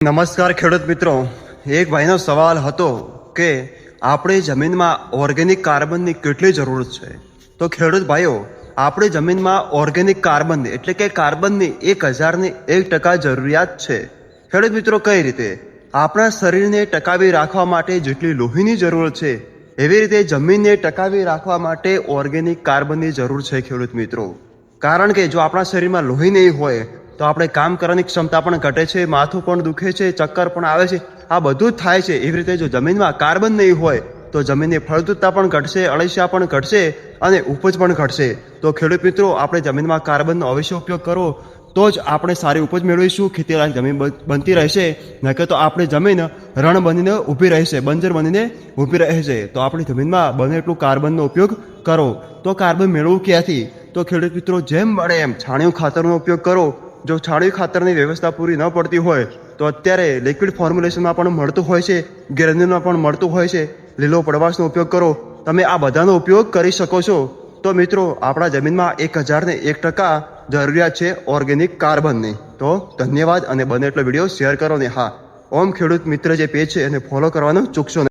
નમસ્કાર ખેડૂત મિત્રો, એક ભાઈનો સવાલ હતો કે આપણી જમીનમાં ઓર્ગેનિક કાર્બનની કેટલી જરૂર છે. તો ખેડૂત ભાઈઓ, આપણી જમીનમાં ઓર્ગેનિક કાર્બન એટલે કે કાર્બનની 1001% જરૂરિયાત છે. ખેડૂત મિત્રો, કઈ રીતે? આપણા શરીરને ટકાવી રાખવા માટે જેટલી લોહીની જરૂર છે એવી રીતે જમીનને ટકાવી રાખવા માટે ઓર્ગેનિક કાર્બનની જરૂર છે ખેડૂત મિત્રો. કારણ કે જો આપણા શરીરમાં લોહી નહીં હોય તો આપણે કામ કરવાની ક્ષમતા પણ ઘટે છે, માથું પણ દુખે છે, ચક્કર પણ આવે છે, આ બધું જ થાય છે. એવી રીતે જો જમીનમાં કાર્બન નહીં હોય તો જમીનની ફળદ્રુપતા પણ ઘટશે, અળસિયા પણ ઘટશે અને ઉપજ પણ ઘટશે. તો ખેડૂત મિત્રો, આપણે જમીનમાં કાર્બનનો અવશ્ય ઉપયોગ કરો તો જ આપણે સારી ઉપજ મેળવીશું, ખેતીલાયક જમીન બનતી રહેશે. નકર તો આપણી જમીન રણ બનીને ઊભી રહેશે, બંજર બનીને ઊભી રહેશે. તો આપણી જમીનમાં બને એટલું કાર્બનનો ઉપયોગ કરો. તો કાર્બન મેળવવું ક્યાંથી? તો ખેડૂત મિત્રો, જેમ મળે એમ છાણિયું ખાતરનો ઉપયોગ કરો. જો છાણિયું ખાતરની વ્યવસ્થા પૂરી ન પડતી હોય તો અત્યારે લિક્વિડ ફોર્મ્યુલેશનમાં પણ મળતું હોય છે, ગ્રેન્યુલમાં પણ મળતું હોય છે, લીલો પડવાશનો ઉપયોગ કરો. તમે આ બધાનો ઉપયોગ કરી શકો છો. તો મિત્રો, આપણા જમીનમાં 1001% જરૂરિયાત છે ઓર્ગેનિક કાર્બનની. તો ધન્યવાદ, અને બને એટલો વિડીયો શેર કરો. ને હા, ઓમ ખેડૂત મિત્ર જે પેજ છે એને ફોલો કરવાનું ચૂકશો નહીં.